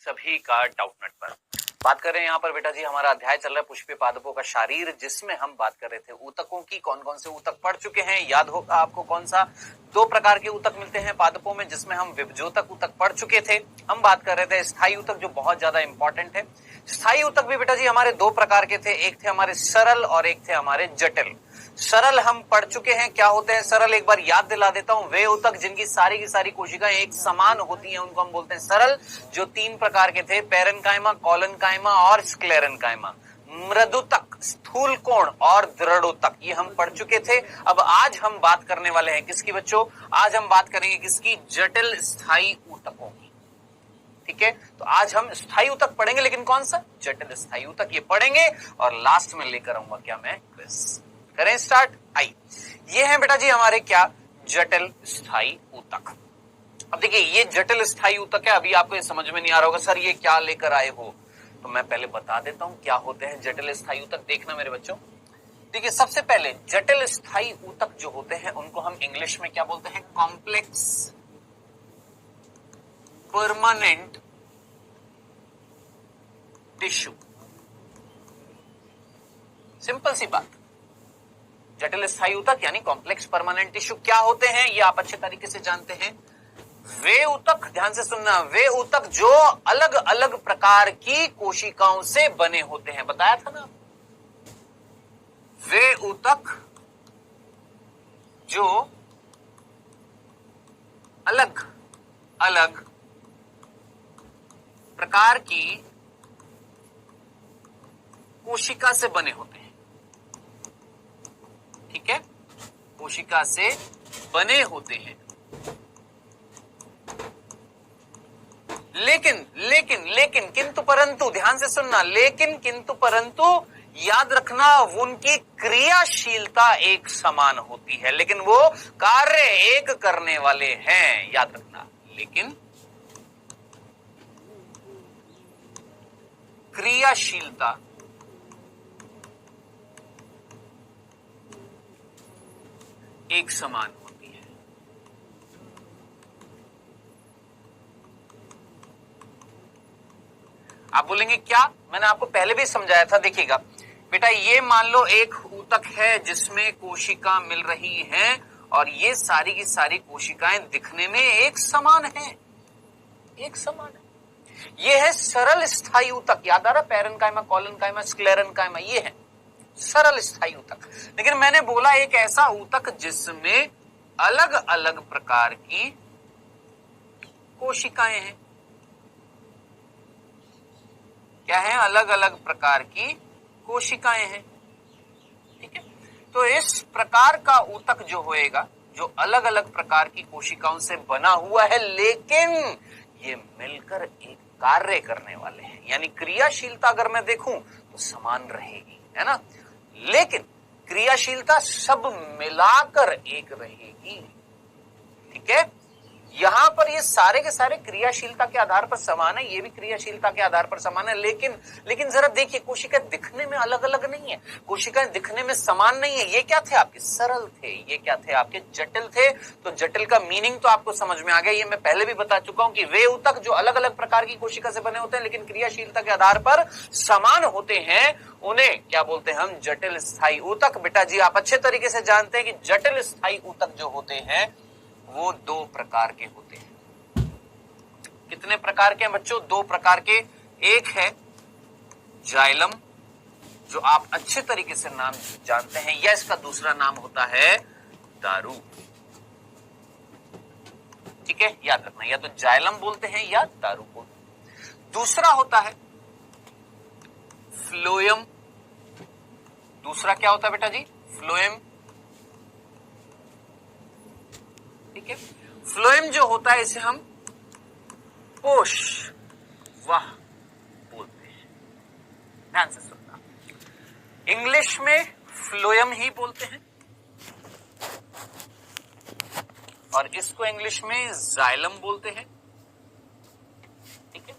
सभी का डाउटनेट पर बात कर रहे हैं। यहाँ पर बेटा जी हमारा अध्याय चल रहा है पुष्पे पादपों का शारीर, जिसमें हम बात कर रहे थे ऊतकों की। कौन कौन से ऊतक पढ़ चुके हैं, याद होगा आपको कौन सा? दो प्रकार के ऊतक मिलते हैं पादपों में, जिसमें हम विभजोतक ऊतक पढ़ चुके थे। हम बात कर रहे थे स्थायी ऊतक, जो बहुत ज्यादा इंपॉर्टेंट है। स्थायी ऊतक भी बेटा जी हमारे दो प्रकार के थे, एक थे हमारे सरल और एक थे हमारे जटिल। सरल हम पढ़ चुके हैं, क्या होते हैं सरल, एक बार याद दिला देता हूं। वे ऊतक जिनकी सारी की सारी कोशिकाएं एक समान होती हैं, उनको हम बोलते हैं सरल, जो तीन प्रकार के थे, पैरेन्काइमा, कॉलनकाइमा और स्क्लेरेन्काइमा। मृदुतक, स्थूल कोण और दृढ़ोतक, ये हम पढ़ चुके थे। अब आज हम बात करने वाले हैं किसकी बच्चों? आज हम बात करेंगे किसकी? जटिल स्थायी ऊतकों की। ठीक है, तो आज हम स्थायी ऊतक पढ़ेंगे, लेकिन कौन सा? जटिल स्थायी ऊतक, ये पढ़ेंगे और लास्ट में लेकर आऊंगा क्या मैं? क्विज। करें स्टार्ट। आई, ये है बेटा जी हमारे क्या? जटिल स्थायी ऊतक। अब देखिए ये जटिल स्थायी ऊतक है। अभी आपको ये समझ में नहीं आ रहा होगा सर ये क्या लेकर आए हो, तो मैं पहले बता देता हूं क्या होते हैं जटिल स्थायी ऊतक। देखना मेरे बच्चों, देखिए सबसे पहले जटिल स्थायी ऊतक जो होते हैं उनको हम इंग्लिश में क्या बोलते हैं? Complex permanent tissue. सिंपल सी बात, जटिल स्थायी ऊतक यानी कॉम्प्लेक्स परमानेंट टिश्यू क्या होते हैं ये आप अच्छे तरीके से जानते हैं। वे ऊतक, ध्यान से सुनना, वे ऊतक जो अलग अलग प्रकार की कोशिकाओं से बने होते हैं, बताया था ना। वे ऊतक जो अलग अलग प्रकार की कोशिका से बने होते हैं। ठीक है, कोशिका से बने होते हैं। लेकिन लेकिन लेकिन किंतु परंतु, ध्यान से सुनना, लेकिन किंतु परंतु याद रखना, उनकी क्रियाशीलता एक समान होती है, लेकिन वो कार्य एक करने वाले हैं। याद रखना, लेकिन क्रियाशीलता एक समान होती है। आप बोलेंगे क्या? मैंने आपको पहले भी समझाया था। देखिएगा बेटा, ये मान लो एक ऊतक है जिसमें कोशिका मिल रही हैं और ये सारी की सारी कोशिकाएं दिखने में एक समान है, एक समान है। ये है सरल स्थायी ऊतक। याद आ रहा? पैरेन्काइमा, कॉलनकाइमा, स्क्लेरेन्काइमा, ये है सरल स्थायी ऊतक। लेकिन मैंने बोला एक ऐसा ऊतक जिसमें अलग अलग प्रकार की कोशिकाएं हैं। क्या है? अलग अलग प्रकार की कोशिकाएं हैं। ठीक है, तो इस प्रकार का ऊतक जो होएगा, जो अलग अलग प्रकार की कोशिकाओं से बना हुआ है, लेकिन ये मिलकर एक कार्य करने वाले हैं, यानी क्रियाशीलता अगर मैं देखूं तो समान रहेगी, है ना, लेकिन क्रियाशीलता सब मिलाकर एक रहेगी। ठीक है, यहां पर ये सारे के सारे क्रियाशीलता के आधार पर समान है, ये भी क्रियाशीलता के आधार पर समान है, लेकिन जरा देखिए, कोशिकाएं दिखने में अलग अलग नहीं है, कोशिकाएं दिखने में समान नहीं है। ये क्या थे आपके? सरल थे। ये क्या थे आपके? जटिल थे। तो जटिल का मीनिंग तो आपको समझ में आ गया। ये मैं पहले भी बता चुका हूं कि वे ऊतक जो अलग अलग प्रकार की कोशिका से बने होते हैं लेकिन क्रियाशीलता के आधार पर समान होते हैं, उन्हें क्या बोलते हैं हम? जटिल स्थायी ऊतक। बेटा जी आप अच्छे तरीके से जानते हैं कि जटिल स्थायी ऊतक जो होते हैं वो दो प्रकार के होते हैं। कितने प्रकार के हैं बच्चों? दो प्रकार के। एक है जाइलम, जो आप अच्छे तरीके से नाम जानते हैं, या इसका दूसरा नाम होता है दारू। ठीक है, याद रखना, या तो जाइलम बोलते हैं या दारू बोलते हैं। दूसरा होता है फ्लोएम। दूसरा क्या होता है बेटा जी? फ्लोएम। ठीक है, फ्लोएम जो होता है इसे हम पोषवाह बोलते हैं। ध्यान से सुनना, इंग्लिश में फ्लोएम ही बोलते हैं और इसको इंग्लिश में जाइलम बोलते हैं। ठीक है,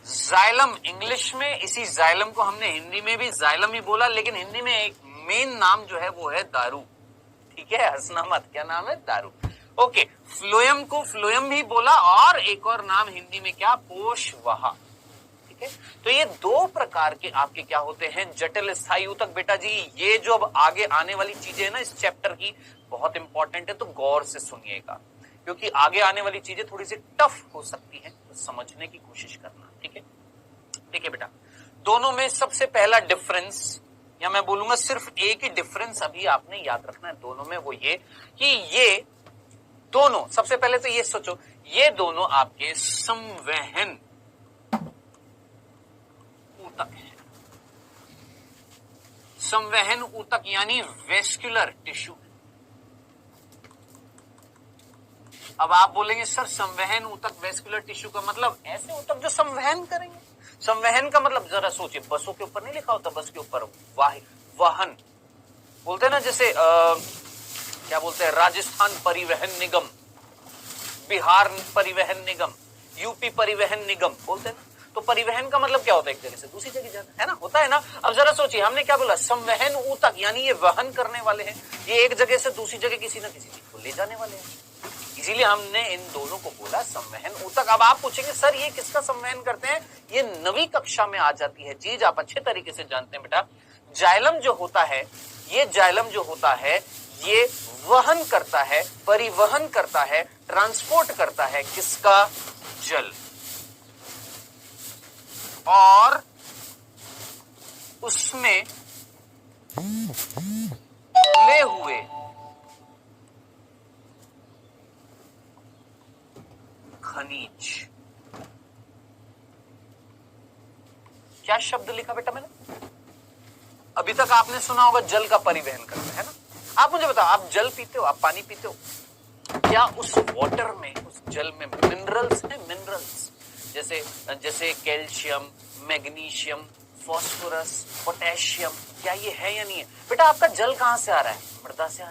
जाइलम इंग्लिश में, इसी जाइलम को हमने हिंदी में भी जाइलम ही बोला, लेकिन हिंदी में एक मेन नाम जो है वो है दारू। ठीक है, हंसना मत, क्या नाम है? दारू। ओके, फ्लोएम को फ्लोएम भी बोला और एक और नाम हिंदी में क्या? पोषवाहा। ठीक है। तो ये दो प्रकार के आपके क्या होते हैं, जटिल स्थायी ऊतक बेटा जी। ये जो अब आगे आने वाली चीजें है ना इस चैप्टर की, बहुत इंपॉर्टेंट है, तो गौर से सुनिएगा, क्योंकि आगे आने वाली चीजें थोड़ी सी टफ हो सकती है, तो समझने की कोशिश करना, ठीक है। देखिए बेटा, दोनों में सबसे पहला डिफरेंस, या मैं बोलूंगा सिर्फ एक ही डिफरेंस अभी आपने याद रखना है दोनों में, वो ये कि ये दोनों, सबसे पहले तो ये सोचो, ये दोनों आपके संवहन ऊतक है। संवहन ऊतक यानी वेस्कुलर टिश्यू। अब आप बोलेंगे सर संवहन ऊतक वेस्कुलर टिश्यू का मतलब ऐसे ऊतक जो संवहन करेंगे। संवहन का मतलब जरा सोचिए, बसों के ऊपर नहीं लिखा होता, बस के ऊपर वाहन बोलते हैं ना, जैसे क्या बोलते हैं, राजस्थान परिवहन निगम, बिहार परिवहन निगम, यूपी परिवहन निगम बोलते हैं ना। तो परिवहन का मतलब क्या होता है, एक जगह से दूसरी जगह जाना, है ना, होता है ना। अब जरा सोचिए, हमने क्या बोला, संवहन ऊतक यानी ये वहन करने वाले हैं, ये एक जगह से दूसरी जगह किसी ना किसी चीज को ले जाने वाले हैं, इसीलिए हमने इन दोनों को बोला संवहन ऊतक। अब आप पूछेंगे सर ये किसका संवहन करते हैं, ये नवी कक्षा में आ जाती है चीज, आप अच्छे तरीके से जानते हैं बेटा। जाइलम जो होता है, ये जाइलम जो होता है ये वहन करता है, परिवहन करता है, ट्रांसपोर्ट करता है किसका, जल, और उसमें खुले हुए खनिज। क्या शब्द लिखा बेटा मैंने, अभी तक आपने सुना होगा जल का परिवहन करता है ना। आप मुझे बताओ, आप जल पीते हो, आप पानी पीते हो, क्या उस वाटर में, उस जल में मिनरल्स हैं, मिनरल्स जैसे जैसे कैल्शियम, मैग्नीशियम, फास्फोरस, पोटेशियम, क्या ये है या नहीं है बेटा। आपका जल कहां से आ रहा है, मृदा से आ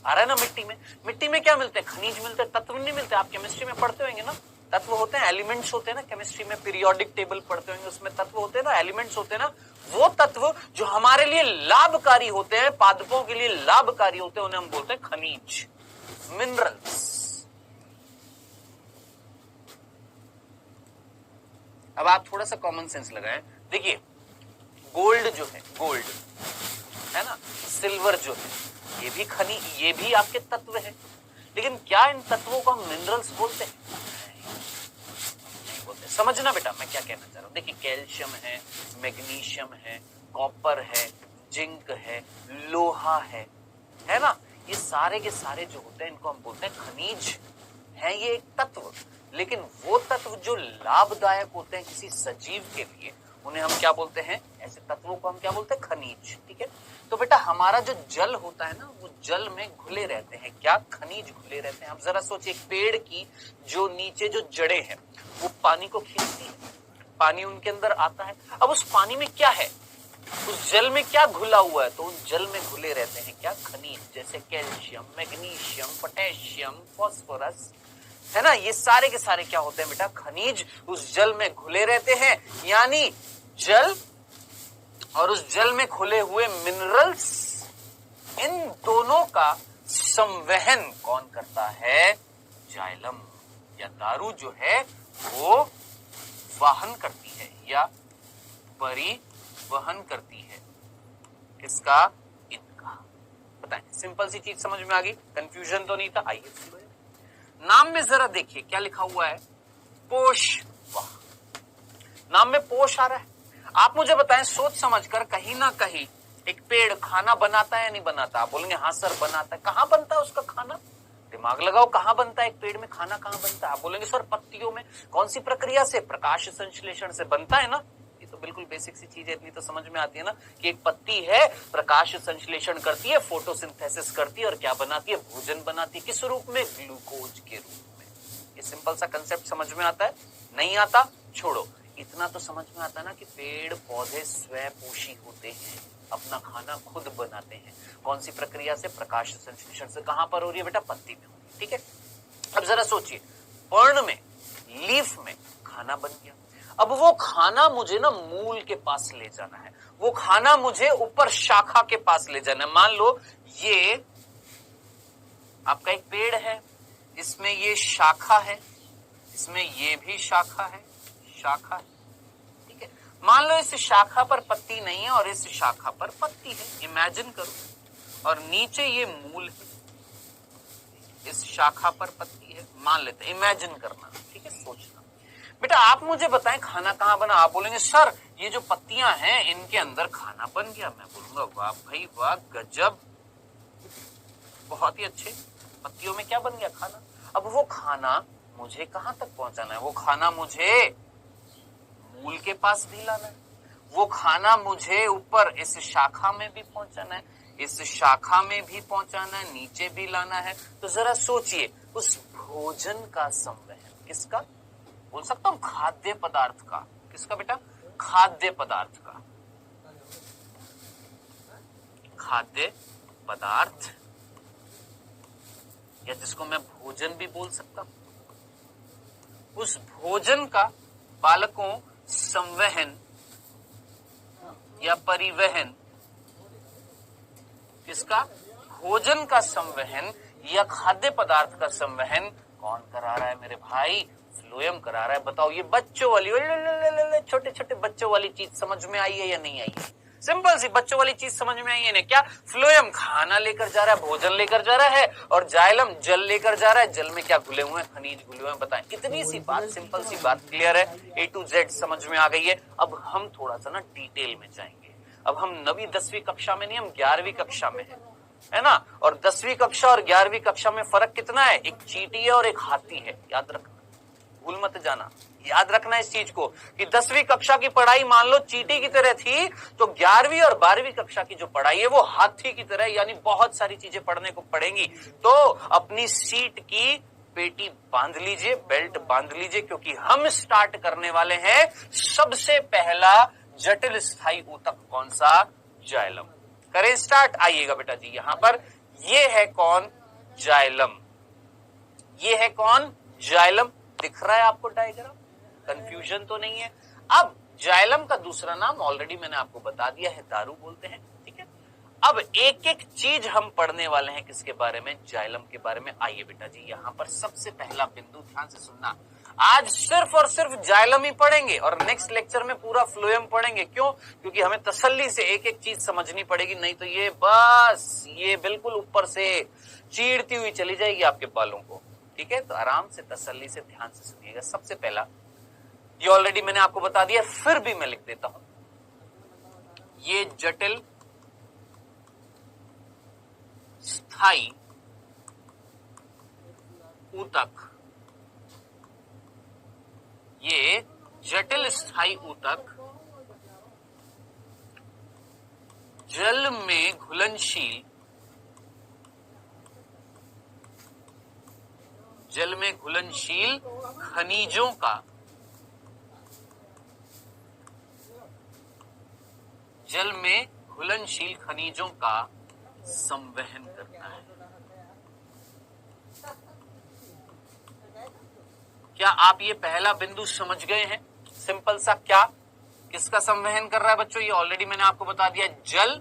रहा है ना, मिट्टी में। मिट्टी में क्या मिलते हैं, खनिज मिलते हैं, तत्व नहीं मिलते। आप केमिस्ट्री में पढ़ते होंगे ना, तत्व होते हैं, एलिमेंट्स होते हैं ना, केमिस्ट्री में पीरियोडिक टेबल पढ़ते होंगे, उसमें तत्व होते हैं ना, एलिमेंट्स होते हैं ना। वो तत्व जो हमारे लिए लाभकारी होते हैं, पादपों के लिए लाभकारी होते हैं, उन्हें हम बोलते हैं खनिज, मिनरल्स। अब आप थोड़ा सा कॉमन सेंस लगाएं, देखिए गोल्ड जो है, गोल्ड है ना, सिल्वर जो है, ये भी खनिज, ये भी आपके तत्व है, लेकिन क्या इन तत्वों को हम मिनरल्स बोलते हैं, नहीं बोलते। समझना बेटा मैं क्या कहना चाह रहा हूं। देखिए कैल्शियम है, मैग्नीशियम है, कॉपर है, जिंक है, लोहा है ना, ये सारे के सारे जो होते हैं इनको हम बोलते हैं खनिज है, ये एक तत्व। लेकिन वो तत्व जो लाभदायक होते हैं किसी सजीव के लिए, उन्हें हम क्या बोलते हैं, ऐसे तत्वों को हम क्या बोलते हैं, खनिज, ठीक है। तो बेटा हमारा जो जल होता है ना, वो जल में घुले रहते हैं, क्या, खनिज घुले रहते हैं। अब जरा सोचिए, पेड़ की जो नीचे जो जड़ें हैं वो पानी को खींचती है, पानी उनके अंदर आता है। अब उस पानी में क्या है, उस जल में क्या घुला हुआ है, तो उस जल में घुले रहते हैं क्या, खनिज, जैसे कैल्शियम, मैग्नीशियम, पोटेशियम, फास्फोरस, है ना। ये सारे के सारे क्या होते हैं बेटा, खनिज उस जल में घुले रहते हैं। यानी जल और उस जल में घुले हुए मिनरल्स, इन दोनों का संवहन कौन करता है, जाइलम या दारू जो है वो वाहन करती है या परिवहन करती है, किसका, इनका। बताएं, सिंपल सी चीज समझ में आ गई, कंफ्यूजन तो नहीं था। आइए नाम में जरा देखिए क्या लिखा हुआ है, पोष वाह, नाम में पोष आ रहा है। आप मुझे बताएं सोच समझकर, कहीं ना कहीं एक पेड़ खाना बनाता है या नहीं बनाता। आप बोलेंगे हाँ सर बनाता है, कहां बनता है उसका खाना, दिमाग लगाओ, कहां बनता है एक पेड़ में खाना, कहां बनता है। आप बोलेंगे सर पत्तियों में, कौन सी प्रक्रिया से, प्रकाश संश्लेषण से बनता है ना। ये तो बिल्कुल बेसिक सी चीज है, इतनी तो समझ में आती है ना कि एक पत्ती है, प्रकाश संश्लेषण करती है, फोटोसिंथेसिस करती है, और क्या बनाती है, भोजन बनाती है, किस रूप में, ग्लूकोज के रूप में। ये सिंपल सा कंसेप्ट समझ में आता है, नहीं आता छोड़ो। इतना तो समझ में आता है ना कि पेड़ पौधे स्वपोषी होते हैं, अपना खाना खुद बनाते हैं। कौन सी प्रक्रिया से, प्रकाश संश्लेषण से। कहां पर हो रही है बेटा, पत्ती में हो रही है, ठीक है। अब जरा सोचिए, पर्ण में, लीफ में खाना बन गया। अब वो खाना मुझे ना मूल के पास ले जाना है, वो खाना मुझे ऊपर शाखा के पास ले जाना है। मान लो ये आपका एक पेड़ है, इसमें ये शाखा है, इसमें ये भी शाखा है, शाखा है, ठीक ठीक है, मान लो इस शाखा पर पत्ती नहीं है और इस शाखा पर पत्ती है, इमेजिन करो, और नीचे ये मूल है, इस शाखा पर पत्ती है, मान लेते हैं, इमेजिन करना, ठीक है, सोचना। बेटा आप मुझे बताएं खाना कहाँ बना? आप बोलेंगे सर ये जो पत्तियां हैं इनके अंदर खाना बन गया। मैं बोलूंगा वाह भाई वाह, गजब, बहुत ही अच्छे, पत्तियों में क्या बन गया? खाना। अब वो खाना मुझे कहां तक पहुंचाना है? वो खाना मुझे मूल के पास भी लाना है, वो खाना मुझे ऊपर इस शाखा में भी पहुंचाना है, इस शाखा में भी पहुंचाना है, नीचे भी लाना है। तो जरा सोचिए उस भोजन का संवहन किसका? बोल सकता हूं खाद्य पदार्थ का। किसका बेटा? खाद्य पदार्थ का। खाद्य पदार्थ, या जिसको मैं भोजन भी बोल सकता हूं, उस भोजन का बालकों संवहन या परिवहन, किसका? भोजन का संवहन या खाद्य पदार्थ का संवहन कौन करा रहा है मेरे भाई? फ्लोएम करा रहा है। बताओ ये बच्चों वाली, छोटे छोटे बच्चों वाली चीज समझ में आई है या नहीं आई है? सिंपल सी बच्चों वाली चीज समझ में आई है ना? क्या? फ्लोएम खाना लेकर जा रहा है, भोजन लेकर जा रहा है, और जाइलम जल लेकर जा रहा है। जल में क्या घुले हुए हैं? खनिज घुले हुए हैं। बताएं, इतनी सी बात, सिंपल सी बात, क्लियर है? A to Z समझ में आ गई है। अब हम थोड़ा सा ना डिटेल में जाएंगे। अब हम 9वीं 10वीं कक्षा में नहीं, हम 11वीं कक्षा में है ना? और 10वीं कक्षा और 11वीं कक्षा में फर्क कितना है? एक चींटी है और एक हाथी है, याद रखना, भूल मत जाना, याद रखना इस चीज को कि 10वीं कक्षा की पढ़ाई मान लो चींटी की तरह थी, तो 11वीं और 12वीं कक्षा की जो पढ़ाई है वो हाथी की तरह, यानी बहुत सारी चीजें पढ़ने को पड़ेंगी। तो अपनी सीट की पेटी बांध लीजिए, बेल्ट बांध लीजिए, क्योंकि हम स्टार्ट करने वाले हैं सबसे पहला जटिल स्थायी ऊतक कौन सा? जाइलम। करें स्टार्ट। आइएगा बेटा जी, यहां पर ये है कौन? जाइलम। ये है कौन? जाइलम। दिख रहा है आपको डायग्राम? कंफ्यूजन तो नहीं है? अब जाइलम का दूसरा नाम ऑलरेडी मैंने आपको बता दिया है, दारू बोलते हैं, ठीक है? अब एक एक चीज हम पढ़ने वाले हैं किसके बारे में? जाइलम के बारे में। आइए बेटा जी, यहां पर सबसे पहला बिंदु ध्यान से सुनना। आज सिर्फ और सिर्फ जाइलम ही पढ़ेंगे और नेक्स्ट लेक्चर में पूरा फ्लोएम पढ़ेंगे। क्यों? क्योंकि हमें तसल्ली से एक एक चीज समझनी पड़ेगी, नहीं तो ये बस ये बिल्कुल ऊपर से चीरती हुई चली जाएगी आपके बालों को, ठीक है? तो आराम से तसल्ली से ध्यान से सुनिएगा। सबसे पहला, ये ऑलरेडी मैंने आपको बता दिया, फिर भी मैं लिख देता हूं, ये जटिल स्थायी ऊतक, ये जटिल स्थायी ऊतक जल में घुलनशील, जल में घुलनशील खनिजों का, जल में घुलनशील खनिजों का संवहन करता है। क्या आप ये पहला बिंदु समझ गए हैं? सिंपल सा, क्या किसका संवहन कर रहा है बच्चों? ये ऑलरेडी मैंने आपको बता दिया, जल,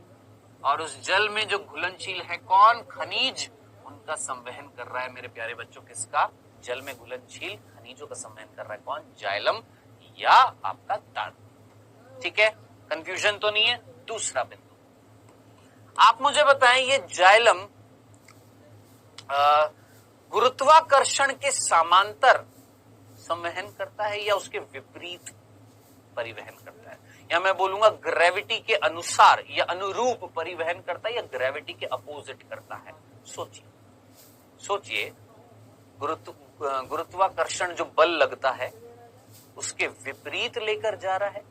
और उस जल में जो घुलनशील है कौन? खनिज, उनका संवहन कर रहा है मेरे प्यारे बच्चों। किसका? जल में घुलनशील खनिजों का संवहन कर रहा है कौन? जाइलम या आपका दारू, ठीक है? कंफ्यूजन तो नहीं है? दूसरा बिंदु, आप मुझे बताएं, ये जाइलम गुरुत्वाकर्षण के समांतर संवहन करता है या उसके विपरीत परिवहन करता है? या मैं बोलूंगा ग्रेविटी के अनुसार या अनुरूप परिवहन करता है, या ग्रेविटी के अपोजिट करता है? सोचिए, सोचिए, गुरुत्वाकर्षण जो बल लगता है उसके विपरीत लेकर जा रहा है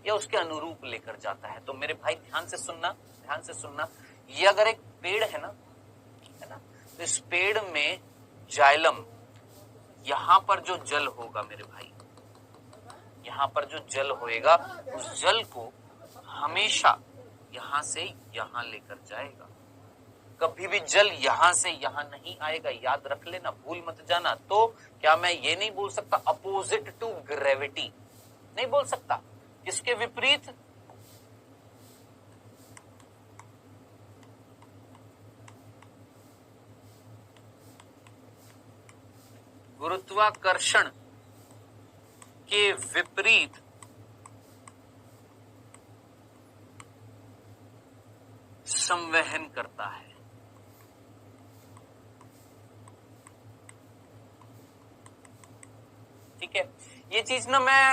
या उसके अनुरूप लेकर जाता है? तो मेरे भाई ध्यान से सुनना, ध्यान से सुनना। ये अगर एक पेड़ है ना, तो इस पेड़ में जाइलम, यहां पर जो जल होगा मेरे भाई, यहां पर जो जल होएगा, उस जल को हमेशा यहां से यहां लेकर जाएगा। कभी भी जल यहां से यहां नहीं आएगा, याद रख लेना, भूल मत जाना। तो क्या मैं ये नहीं बोल सकता अपोजिट टू ग्रेविटी? नहीं बोल सकता। किसके विपरीत? गुरुत्वाकर्षण के विपरीत संवहन करता है। ठीक है, ये चीज ना मैं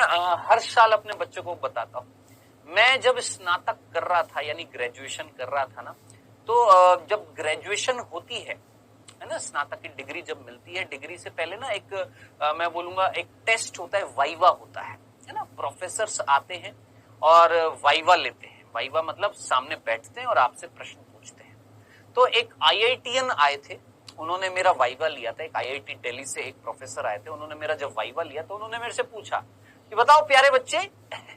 हर साल अपने बच्चों को बताता हूं। मैं जब स्नातक कर रहा था यानी ग्रेजुएशन कर रहा था ना, तो जब ग्रेजुएशन होती है ना, स्नातक की डिग्री जब मिलती है, डिग्री से पहले ना एक मैं बोलूंगा एक टेस्ट होता है, वाइवा होता है ना। प्रोफेसर्स आते हैं और वाइवा लेते हैं। वाइवा मतलब सामने बैठते हैं और आपसे प्रश्न पूछते हैं। तो एक आईआईटीएन आए थे, उन्होंने मेरा वाइवा लिया था। एक आईआईटी दिल्ली से एक प्रोफेसर आए थे, उन्होंने मेरा जब वाइवा लिया तो उन्होंने मेरे से पूछा कि बताओ प्यारे बच्चे,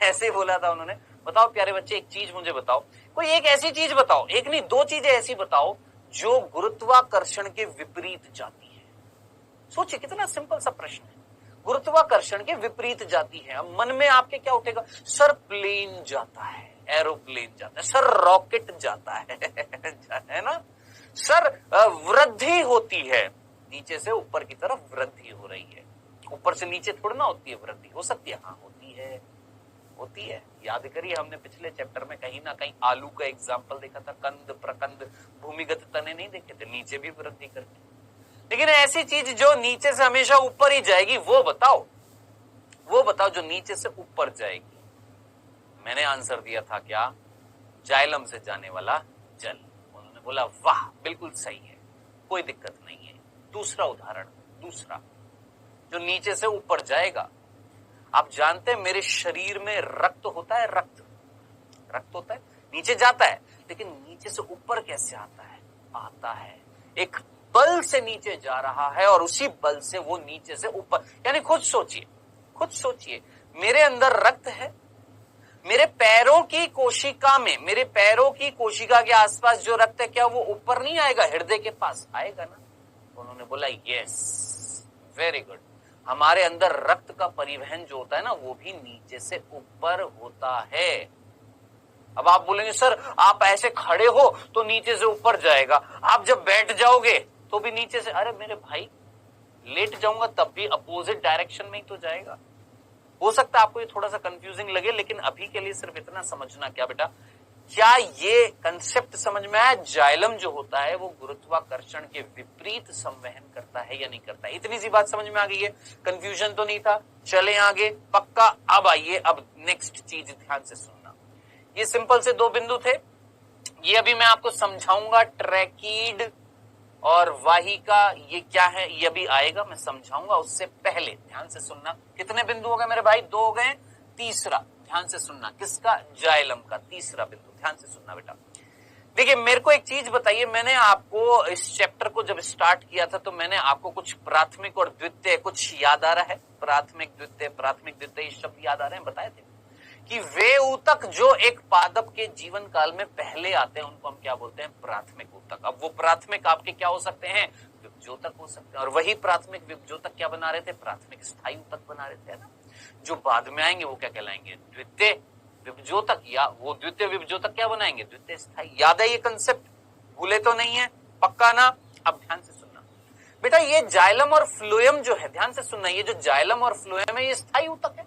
ऐसे ही बोला था उन्होंने, बताओ प्यारे बच्चे एक चीज मुझे बताओ, कोई एक ऐसी चीज बताओ, एक नहीं दो चीजें ऐसी बताओ जो गुरुत्वाकर्षण के विपरीत जाती है। सोचिए कितना सिंपल सा प्रश्न है, गुरुत्वाकर्षण के विपरीत जाती है। अब मन में आपके क्या उठेगा? सर प्लेन जाता है, एरोप्लेन जाता है, सर रॉकेट जाता है ना, सर वृद्धि होती है, नीचे से ऊपर की तरफ वृद्धि हो रही है, ऊपर से नीचे थोड़ी ना होती है वृद्धि। हो सकती है, हाँ होती है, होती है। याद करिए हमने पिछले चैप्टर में कहीं ना कहीं आलू का एग्जाम्पल देखा था, कंद प्रकंद भूमिगत तने नहीं देखे थे, नीचे भी वृद्धि करती। लेकिन ऐसी चीज जो नीचे से हमेशा ऊपर ही जाएगी, वो बताओ, वो बताओ जो नीचे से ऊपर जाएगी। मैंने आंसर दिया था क्या? जाइलम से जाने वाला जल। उन्होंने बोला वाह बिल्कुल सही है, कोई दिक्कत नहीं है। दूसरा उदाहरण, दूसरा जो नीचे से ऊपर जाएगा। आप जानते हैं मेरे शरीर में रक्त होता है, रक्त होता है, नीचे जाता है, लेकिन नीचे से ऊपर कैसे आता है? आता है एक बल से नीचे जा रहा है और उसी बल से वो नीचे से ऊपर। यानी खुद सोचिए, खुद सोचिए, मेरे अंदर रक्त है, मेरे पैरों की कोशिका में, मेरे पैरों की कोशिका के आसपास जो रक्त है, क्या वो ऊपर नहीं आएगा? हृदय के पास आएगा ना। तो उन्होंने बोला यस, वेरी गुड, हमारे अंदर रक्त का परिवहन जो होता है ना, वो भी नीचे से ऊपर होता है। अब आप बोलेंगे सर आप ऐसे खड़े हो तो नीचे से ऊपर जाएगा, आप जब बैठ जाओगे तो भी नीचे से। अरे मेरे भाई, लेट जाऊंगा तब भी अपोजिट डायरेक्शन में ही तो जाएगा। हो सकता है आपको ये थोड़ा सा कंफ्यूजिंग लगे, लेकिन अभी के लिए सिर्फ इतना समझना, क्या बेटा, क्या ये कंसेप्ट समझ में आया? जाइलम जो होता है वो गुरुत्वाकर्षण के विपरीत संवहन करता है या नहीं करता है? इतनी सी बात समझ में आ गई है, कंफ्यूजन तो नहीं था। चले आगे पक्का। अब आइए, अब नेक्स्ट चीज ध्यान से सुनना। ये सिंपल से दो बिंदु थे, ये अभी मैं आपको समझाऊंगा। ट्रैकीड और वाहिका ये क्या है ये भी आएगा, मैं समझाऊंगा। उससे पहले ध्यान से सुनना। कितने बिंदु हो गए मेरे भाई? दो हो गए, तीसरा ध्यान से सुनना। किसका? जाइलम का तीसरा बिंदु। ध्यान से सुनना बेटा। देखिए मेरे को एक चीज बताइए, मैंने आपको इस चैप्टर को जब स्टार्ट किया था तो मैंने आपको कुछ प्राथमिक और द्वितीय कुछ याद आ रहा है? प्राथमिक द्वितीय ये शब्द याद आ रहे हैं? बताए थे कि वे ऊतक जो एक पादप के जीवन काल में पहले आते हैं उनको हम क्या बोलते हैं? प्राथमिक ऊतक। अब वो प्राथमिक आपके क्या हो सकते हैं? विभजोतक हो सकते हैं। और वही प्राथमिक विभजोतक क्या बना रहे थे? प्राथमिक स्थायी ऊतक बना रहे थे, है ना। जो बाद में आएंगे वो क्या कहलाएंगे? द्वितीय विभजोतक, या वो द्वितीय विभजोतक क्या बनाएंगे? द्वितीय स्थायी। याद है ये कंसेप्ट? भूले तो नहीं है? पक्का ना? अब ध्यान से सुनना बेटा, ये जाइलम और फ्लोएम जो है, ध्यान से सुनना, ये जो जाइलम और फ्लोएम है ये स्थायी ऊतक है।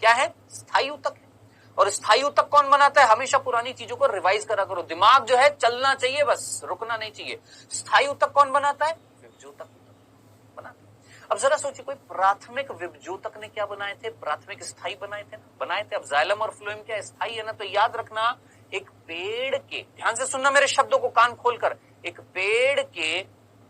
क्या है? स्थायी ऊतक है। और स्थायी ऊतक कौन बनाता है? हमेशा पुरानी चीजों को रिवाइज करा करो, दिमाग जो है चलना चाहिए, बस रुकना नहीं चाहिए। स्थायी ऊतक कौन बनाता है? विभजोतक बनाता है। अब जरा सोचिए, कोई प्राथमिक विभजोतक ने क्या बनाए थे? प्राथमिक स्थायी बनाए थे ना, बनाए थे। अब जाइलम और फ्लोएम क्या स्थायी है ना, तो याद रखना एक पेड़ के, ध्यान से सुनना मेरे शब्दों को कान खोलकर, एक पेड़ के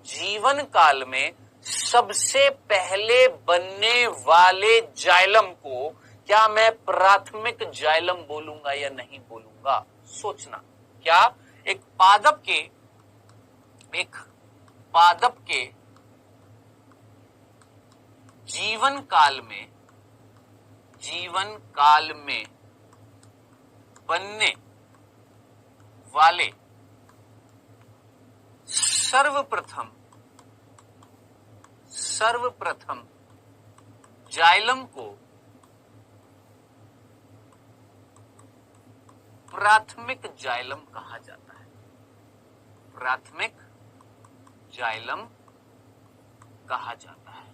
जीवन काल में सबसे पहले बनने वाले जाइलम को क्या मैं प्राथमिक जाइलम बोलूंगा या नहीं बोलूंगा? सोचना। क्या एक पादप के जीवन काल में बनने वाले सर्वप्रथम जाइलम को प्राथमिक जाइलम कहा जाता है। प्राथमिक जाइलम कहा जाता है।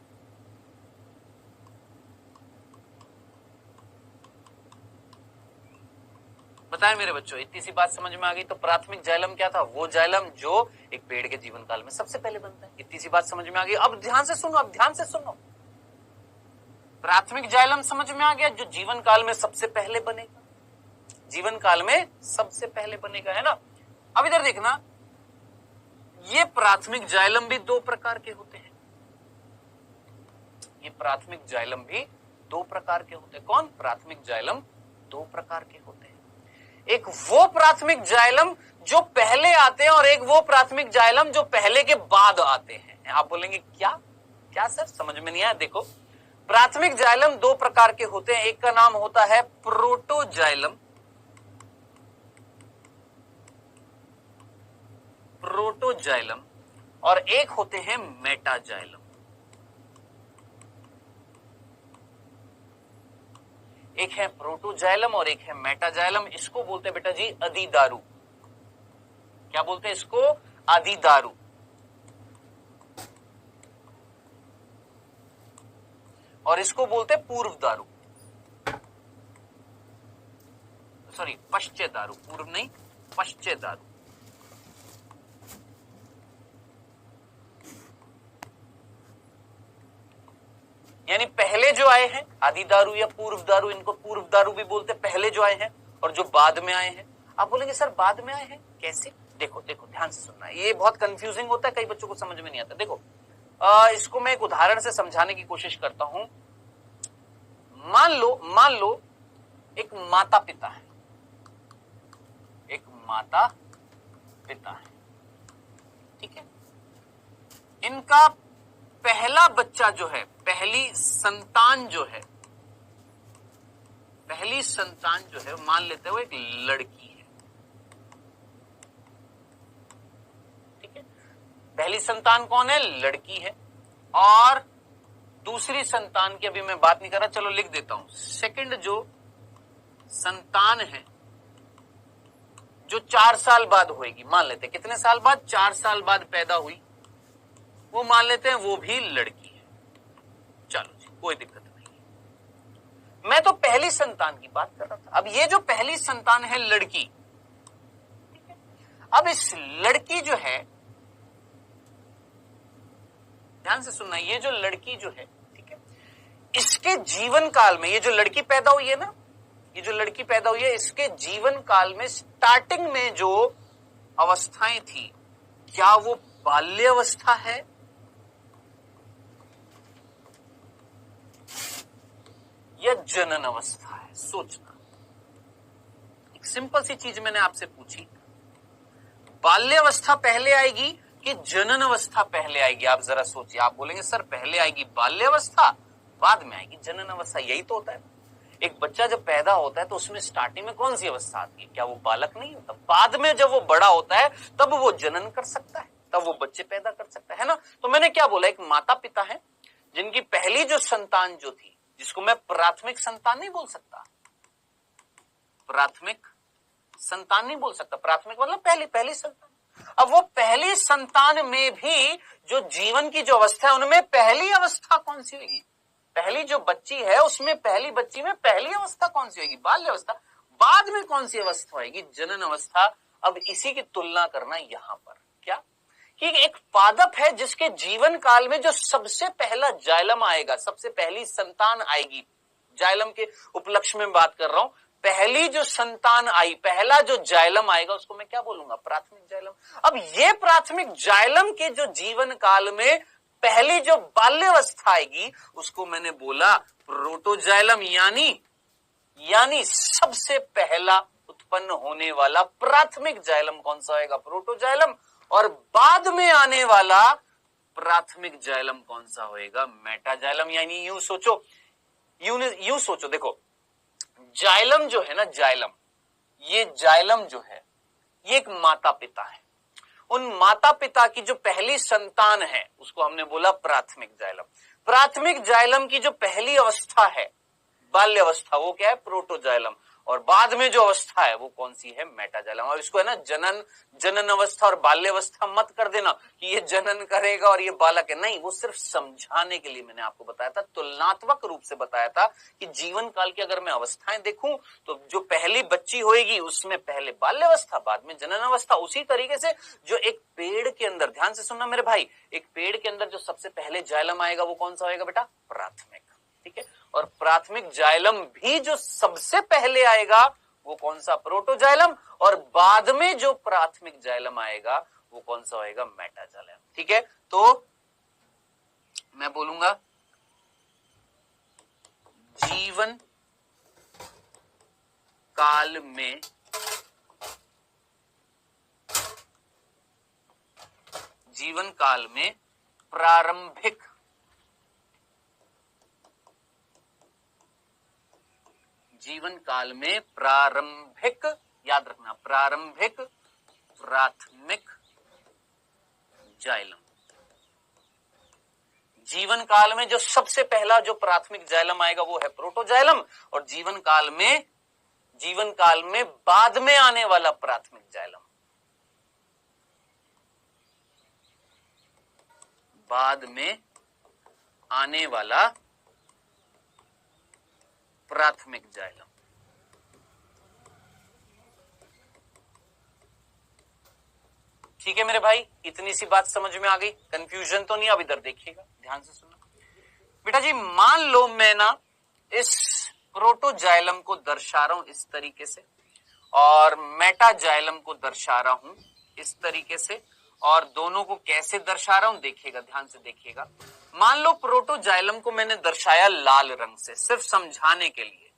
बताएं मेरे बच्चों, इतनी सी बात समझ में आ गई। तो प्राथमिक जाइलम क्या था? वो जाइलम जो एक पेड़ के जीवन काल में सबसे पहले बनता है। इतनी सी बात समझ में आ गई। अब ध्यान से सुनो, अब ध्यान से सुनो। प्राथमिक जाइलम समझ में आ गया, जो जीवन काल में सबसे पहले बनेगा, जीवन काल में सबसे पहले बनेगा, है ना। अब इधर देखना, ये प्राथमिक जाइलम भी दो प्रकार के होते हैं। ये प्राथमिक जाइलम भी दो प्रकार के होते हैं। कौन? प्राथमिक जाइलम दो प्रकार के होते हैं। एक वो प्राथमिक जाइलम जो पहले आते हैं और एक वो प्राथमिक जाइलम जो पहले के बाद आते हैं। आप बोलेंगे क्या क्या सर, समझ में नहीं आया। देखो, प्राथमिक जाइलम दो प्रकार के होते हैं। एक का नाम होता है प्रोटोजाइलम, प्रोटोजाइलम, और एक होते हैं मेटाजाइलम। एक है प्रोटोजाइलम और एक है मेटाजाइलम। इसको बोलते हैं बेटा जी अधिदारु। क्या बोलते हैं इसको? अधिदारु। और इसको बोलते हैं पूर्वदारु, सॉरी पश्चेदारु। पूर्व नहीं, पश्चेदारु। यानी पहले जो आए हैं आदिदारु या पूर्व दारु, इनको पूर्व दारु भी बोलते हैं, पहले जो आए हैं, और जो बाद में आए हैं। आप बोलेंगे सर बाद में आए हैं कैसे? देखो देखो, ध्यान से सुनना, ये बहुत कंफ्यूजिंग होता है, कई बच्चों को समझ में नहीं आता। देखो, इसको मैं एक उदाहरण से समझाने की कोशिश करता हूं। मान लो एक माता पिता है, एक माता पिता है, ठीक है। इनका पहला बच्चा जो है, पहली संतान जो है, पहली संतान जो है, मान लेते हो एक लड़की है, ठीक है। पहली संतान कौन है? लड़की है। और दूसरी संतान की अभी मैं बात नहीं कर रहा, चलो लिख देता हूं। सेकंड जो संतान है, जो 4 साल बाद होएगी, मान लेते हैं कितने साल बाद? 4 साल बाद पैदा हुई, वो मान लेते हैं वो भी लड़की है। चलो जी, कोई दिक्कत नहीं है। मैं तो पहली संतान की बात कर रहा था। अब ये जो पहली संतान है लड़की, ठीक है। अब इस लड़की जो है, ध्यान से सुनना, ये जो लड़की जो है, ठीक है, इसके जीवन काल में, ये जो लड़की पैदा हुई है ना, ये जो लड़की पैदा हुई है, इसके जीवन काल में स्टार्टिंग में जो अवस्थाएं थी, क्या वो बाल्यावस्था है या जनन अवस्था है? सोचना। एक सिंपल सी चीज मैंने आपसे पूछी, बाल्यावस्था पहले आएगी कि जनन अवस्था पहले आएगी? आप जरा सोचिए। आप बोलेंगे सर पहले आएगी बाल्यावस्था, बाद में आएगी जनन अवस्था। यही तो होता है। एक बच्चा जब पैदा होता है तो उसमें स्टार्टिंग में कौन सी अवस्था आती है? क्या वो बालक नहीं होता? बाद में जब वो बड़ा होता है तब वो जनन कर सकता है, तब वो बच्चे पैदा कर सकता है ना। तो मैंने क्या बोला, एक माता पिता है जिनकी पहली जो संतान जो थी, जिसको मैं प्राथमिक संतान नहीं बोल सकता, प्राथमिक संतान नहीं बोल सकता, प्राथमिक मतलब पहली संतान। अब वो पहली संतान में भी जो जीवन की जो अवस्था है, उनमें पहली अवस्था कौन सी होगी? पहली जो बच्ची है उसमें, पहली बच्ची में पहली अवस्था कौन सी होगी? बाल्य अवस्था। बाद में कौन सी अवस्था होगी? जनन अवस्था। अब इसी की तुलना करना यहां पर क्या, कि एक पादप है जिसके जीवन काल में जो सबसे पहला जाइलम आएगा, सबसे पहली संतान आएगी, जाइलम के उपलक्ष्य में बात कर रहा हूं, पहली जो संतान आई, पहला जो जाइलम आएगा, उसको मैं क्या बोलूंगा? प्राथमिक जाइलम। अब ये प्राथमिक जाइलम के जो जीवन काल में पहली जो बाल्यावस्था आएगी, उसको मैंने बोला प्रोटोजाइलम, यानी सबसे पहला उत्पन्न होने वाला प्राथमिक जाइलम कौन सा होगा? प्रोटोजाइलम। और बाद में आने वाला प्राथमिक जाइलम कौन सा होएगा? मेटाजाइलम। यानी यूं सोचो, देखो जाइलम जो है ना, जाइलम, ये जाइलम जो है, ये एक माता पिता है। उन माता पिता की जो पहली संतान है उसको हमने बोला प्राथमिक जाइलम। प्राथमिक जाइलम की जो पहली अवस्था है, बाल्य अवस्था, वो क्या है? प्रोटोजाइलम। और बाद में जो अवस्था है वो कौन सी है, मेटाजाइलम। और इसको है ना जनन अवस्था और बाल्य अवस्था मत कर देना कि ये जनन करेगा और ये बालक है, नहीं, वो सिर्फ समझाने के लिए मैंने आपको बताया था, तुलनात्मक रूप से बताया था कि जीवन काल की अगर मैं अवस्थाएं देखूं तो जो पहली बच्ची होएगी उसमें पहले बाल्य अवस्था, बाद में जनन अवस्था। उसी तरीके से जो एक पेड़ के अंदर, ध्यान से सुनना मेरे भाई, एक पेड़ के अंदर जो सबसे पहले जाइलम आएगा वो कौन सा होएगा बेटा, प्राथमिक, ठीक है। और प्राथमिक जाइलम भी जो सबसे पहले आएगा वो कौन सा, प्रोटोजाइलम, और बाद में जो प्राथमिक जाइलम आएगा वो कौन सा होएगा, मेटाजाइलम, ठीक है। तो मैं बोलूंगा जीवन काल में प्रारंभिक याद रखना, प्रारंभिक प्राथमिक जाइलम, जीवन काल में जो सबसे पहला जो प्राथमिक जाइलम आएगा वो है प्रोटोजाइलम, और जीवन काल में बाद में आने वाला प्राथमिक जाइलम, बाद में आने वाला प्राथमिक जाइलम। ठीक है मेरे भाई, इतनी सी बात समझ में आ गई, कंफ्यूजन तो नहीं। अब इधर देखिएगा, ध्यान से सुनो बेटा जी। मान लो मैं ना इस प्रोटोजाइलम को दर्शा रहा हूं इस तरीके से, और मेटाजाइलम को दर्शा रहा हूं इस तरीके से, और दोनों को कैसे दर्शा रहा हूं देखिएगा, ध्यान से देखिएगा। मान लो प्रोटोजाइलम को मैंने दर्शाया लाल रंग से, सिर्फ समझाने के लिए।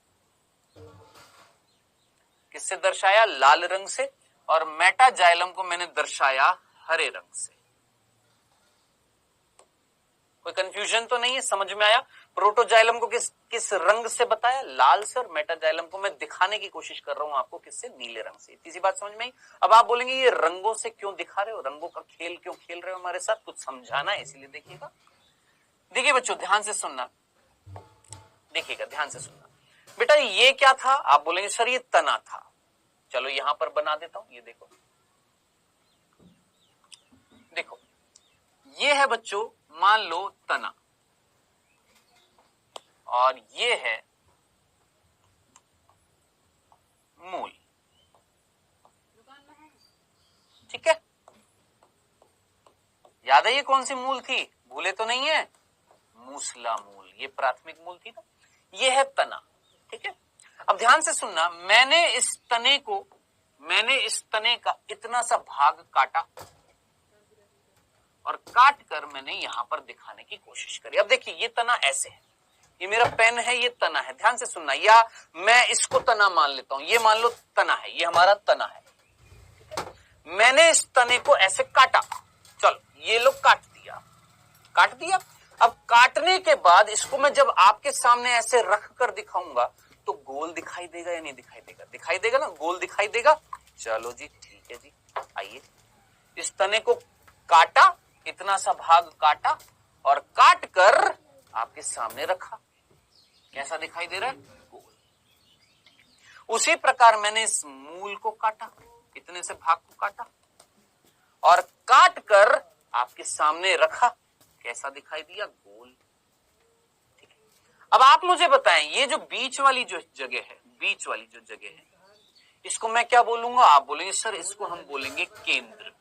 किससे दर्शाया, लाल रंग से, और मेटाजाइलम को मैंने दर्शाया हरे रंग से। कोई कंफ्यूजन तो नहीं है, समझ में आया। प्रोटोजाइलम को किस रंग से बताया, लाल से, और मेटाजाइलम को मैं दिखाने की कोशिश कर रहा हूं आपको किससे, नीले रंग से। इतनी सी बात समझ में आई। अब आप बोलेंगे ये रंगों से क्यों दिखा रहे हो, रंगों का खेल क्यों खेल रहे हो हमारे साथ, कुछ समझाना है इसीलिए। देखिएगा, देखिए बच्चों ध्यान से सुनना, देखिएगा ध्यान से सुनना बेटा। ये क्या था, आप बोलेंगे सर ये तना था। चलो यहां पर बना देता हूं, ये देखो, देखो ये है बच्चों, मान लो तना, और ये है मूल, ठीक है। याद है ये कौन सी मूल थी, भूले तो नहीं है, मूसला मूल, ये प्राथमिक मूल थी ना। ये है तना, ठीक है। अब ध्यान से सुनना, मैंने इस तने का इतना सा भाग काटा, और काट कर मैंने यहां पर दिखाने की कोशिश करी। अब देखिए ये तना ऐसे है, ये मेरा पेन है, ये तना है, ध्यान से सुनना। या मैं इसको तना मान लेता हूं, ये मान लो तना है, ये हमारा तना है, ठीक है? मैंने इस तने को ऐसे काटा, चलो ये लो काट दिया। अब काटने के बाद इसको मैं जब आपके सामने ऐसे रख कर दिखाऊंगा तो गोल दिखाई देगा या नहीं दिखाई देगा, दिखाई देगा ना, गोल दिखाई देगा। चलो जी ठीक है जी, आइए इस तने को काटा, इतना सा भाग काटा, और काट कर आपके सामने रखा, कैसा दिखाई दे रहा है, गोल। उसी प्रकार मैंने इस मूल को काटा, इतने से भाग को काटा, और काट कर आपके सामने रखा, कैसा दिखाई दिया, गोल, ठीक है। अब आप मुझे बताएं, ये जो बीच वाली जो जगह है, इसको मैं क्या बोलूंगा, आप बोलेंगे सर इसको हम बोलेंगे केंद्र।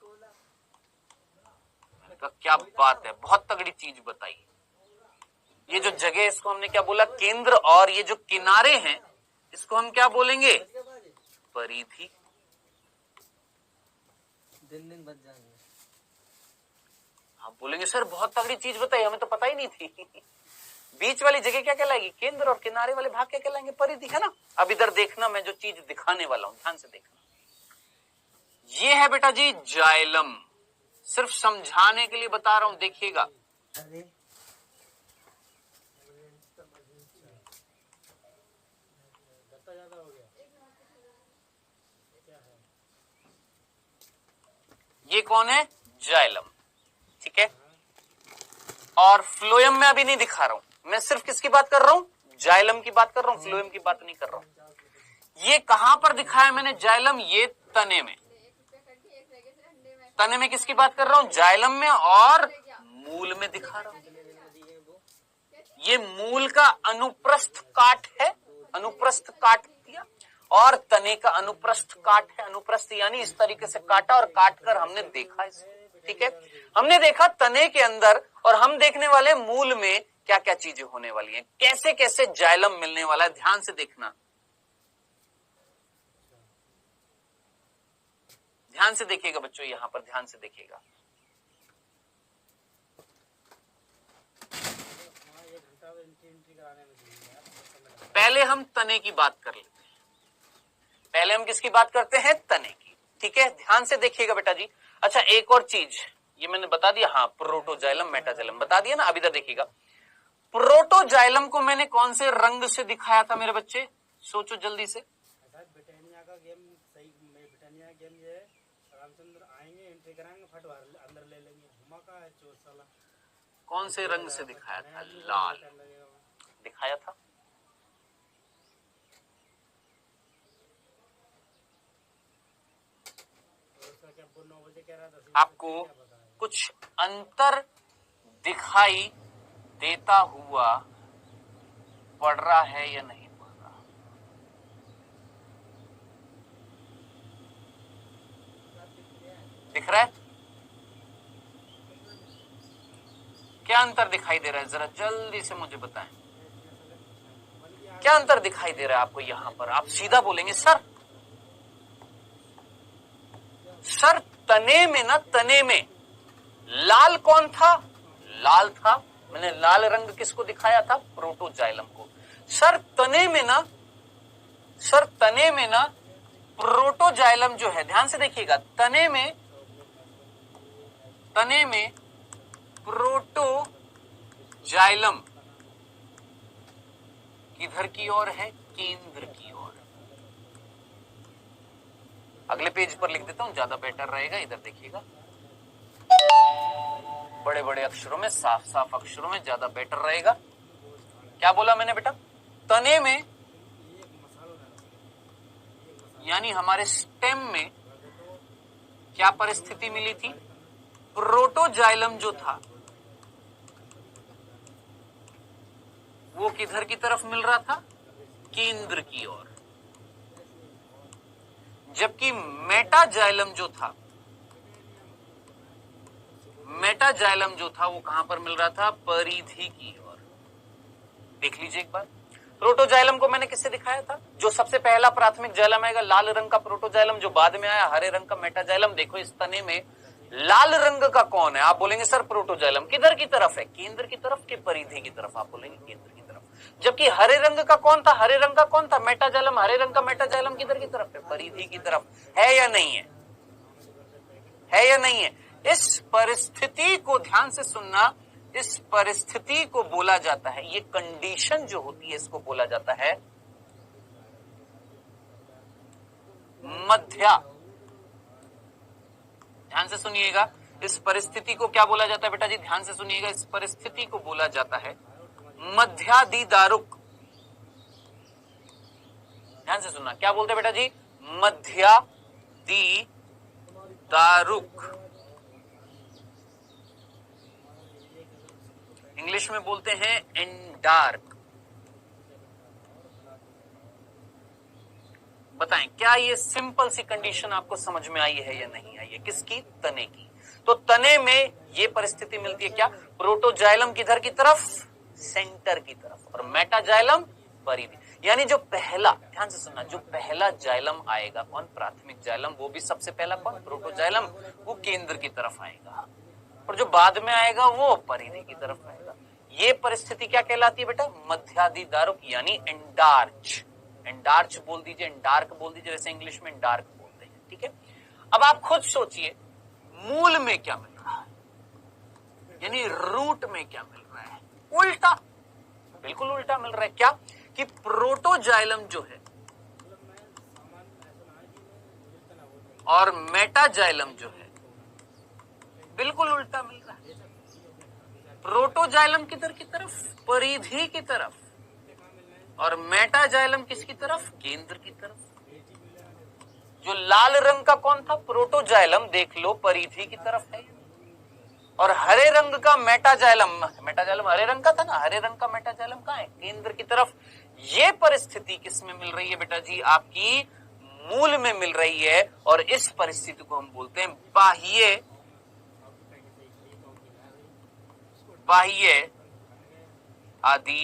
तो क्या बात है, बहुत तगड़ी चीज बताई। ये जो जगह है इसको हमने क्या बोला, केंद्र, और ये जो किनारे हैं इसको हम क्या बोलेंगे, परिधि। दिन बच जाएंगे। आप बोलेंगे सर बहुत तगड़ी चीज बताई, हमें तो पता ही नहीं थी। बीच वाली जगह क्या कहलाएगी, केंद्र, और किनारे वाले भाग क्या कहलाएंगे, परिधि, है ना। अब इधर देखना, मैं जो चीज दिखाने वाला हूं ध्यान से देखना। ये है बेटा जी जाइलम, सिर्फ समझाने के लिए बता रहा हूं, देखिएगा। ये कौन है, जाइलम, ठीक है। और फ्लोएम में अभी नहीं दिखा रहा हूं, मैं सिर्फ किसकी बात कर रहा हूं, जाइलम की बात कर रहा हूं, फ्लोएम की बात नहीं कर रहा हूं। ये कहां पर दिखाया मैंने जाइलम? ये तने में। तने में किसकी बात कर रहा हूं? जाइलम में। और मूल में दिखा रहा हूं। ये मूल का अनुप्रस्थ काट है, अनुप्रस्थ काट दिया, और तने का अनुप्रस्थ काट है। अनुप्रस्थ यानी इस तरीके से काटा और काट कर हमने देखा इसको। ठीक है, हमने देखा तने के अंदर, और हम देखने वाले मूल में क्या क्या चीजें होने वाली हैं, कैसे कैसे जाइलम मिलने वाला है। ध्यान से देखना, ध्यान से देखिएगा बच्चों, यहां पर ध्यान से देखिएगा। पहले हम तने की बात कर लेते हैं। पहले हम किसकी बात करते हैं? तने की। ठीक है, ध्यान से देखिएगा बेटा जी। अच्छा, एक और चीज ये मैंने बता दिया, हाँ, प्रोटोजाइलम मेटाजाइलम बता दिया ना। अब इधर देखिएगा, प्रोटोजाइलम को मैंने कौन से रंग से दिखाया था मेरे बच्चे? सोचो जल्दी से। ब्रिटानिया का गेम सही, ब्रिटानिया गेम ये रामचंद्र आएंगे, एंट्री कराएंगे, फट अंदर ले लेंगे। हुमा का है चोर साला। कौन से रंग से दिखाया था? लाल दिखाया था। आपको कुछ अंतर दिखाई देता हुआ पड़ रहा है या नहीं पड़ रहा? दिख रहा है? क्या अंतर दिखाई दे रहा है? जरा जल्दी से मुझे बताएं, क्या अंतर दिखाई दे रहा है आपको यहां पर? आप सीधा बोलेंगे सर। सर, तने में ना, तने में लाल कौन था? लाल था। मैंने लाल रंग किसको दिखाया था? प्रोटोजाइलम को। सर तने में ना, सर तने में ना प्रोटोजाइलम जो है, ध्यान से देखिएगा, तने में प्रोटोजाइलम किधर की ओर है? केंद्र की ओर। अगले पेज पर लिख देता हूं, ज्यादा बेटर रहेगा। इधर देखिएगा, बड़े बड़े अक्षरों में, साफ साफ अक्षरों में, ज्यादा बेटर रहेगा। क्या बोला मैंने बेटा? तने में यानी हमारे स्टेम में क्या परिस्थिति मिली थी? प्रोटोजाइलम जो था वो किधर की तरफ मिल रहा था? केंद्र की ओर। जबकि मेटाजाइलम जो था, मेटाजाइलम जो था वो कहां पर मिल रहा था? परिधि की ओर। देख लीजिए एक बार, प्रोटोजाइलम को मैंने किससे दिखाया था? जो सबसे पहला प्राथमिक जाइलम आएगा लाल रंग का प्रोटोजाइलम, जो बाद में आया हरे रंग का मेटाजाइलम। देखो इस तने में लाल रंग का कौन है? आप बोलेंगे सर प्रोटोजाइलम। किधर की तरफ है? केंद्र की तरफ के परिधि की तरफ? आप बोलेंगे केंद्र की तरफ। जबकि हरे रंग का कौन था? हरे रंग का कौन था? मेटाजाइलम। हरे रंग का मेटाजाइलम किधर की तरफ है? परिधि की तरफ। है या नहीं है? है या नहीं है? इस परिस्थिति को ध्यान से सुनना, इस परिस्थिति को बोला जाता है, ये कंडीशन जो होती है इसको बोला जाता है मध्या। ध्यान से सुनिएगा, इस परिस्थिति को क्या बोला जाता है बेटा जी? ध्यान से सुनिएगा, इस परिस्थिति को बोला जाता है मध्यादिदारुक। ध्यान से सुनना, क्या बोलते हैं बेटा जी? मध्यादिदारुक। इंग्लिश में बोलते हैं एंडार्क। बताएं, क्या ये सिंपल सी कंडीशन आपको समझ में आई है या नहीं आई है? किसकी? तने की। तो तने में ये परिस्थिति मिलती है क्या? प्रोटोजाइलम किधर की तरफ? सेंटर की तरफ। और मेटाजाइलम परिधि। यानी जो पहला, ध्यान से सुनना, जो पहला जाइलम आएगा कौन? प्राथमिक जाइलम। वो भी सबसे पहला कौन? प्रोटोजाइलम। वो केंद्र की तरफ आएगा, और जो बाद में आएगा वो परिधि की तरफ आएगा। ये परिस्थिति क्या कहलाती है बेटा? मध्यादिदारुक, यानी एंडार्च। एंडार्च बोल दीजिए, एंडार्क बोल दीजिए, वैसे इंग्लिश में एंडार्क बोलते हैं। ठीक है, अब आप खुद सोचिए, मूल में क्या मिल रहा है, यानी रूट में क्या मिल रहा है? उल्टा, बिल्कुल उल्टा मिल रहा है। क्या? कि प्रोटोजाइलम जो है और मेटाजाइलम जो है बिल्कुल उल्टा मिल रहा है। प्रोटोजाइलम किधर की तरफ? परिधि की तरफ। और मेटाजाइलम किसकी तरफ? केंद्र की तरफ। जो लाल रंग का कौन था, प्रोटोजाइलम, देख लो परिधि की तरफ है। और हरे रंग का मेटाजाइलम, मेटाजाइलम हरे रंग का था ना, हरे रंग का मेटाजाइलम कहाँ है, केंद्र की तरफ। ये परिस्थिति किस में मिल रही है बेटा जी, आपकी मूल में मिल रही है। और इस परिस्थिति को हम बोलते हैं बाह्य आदि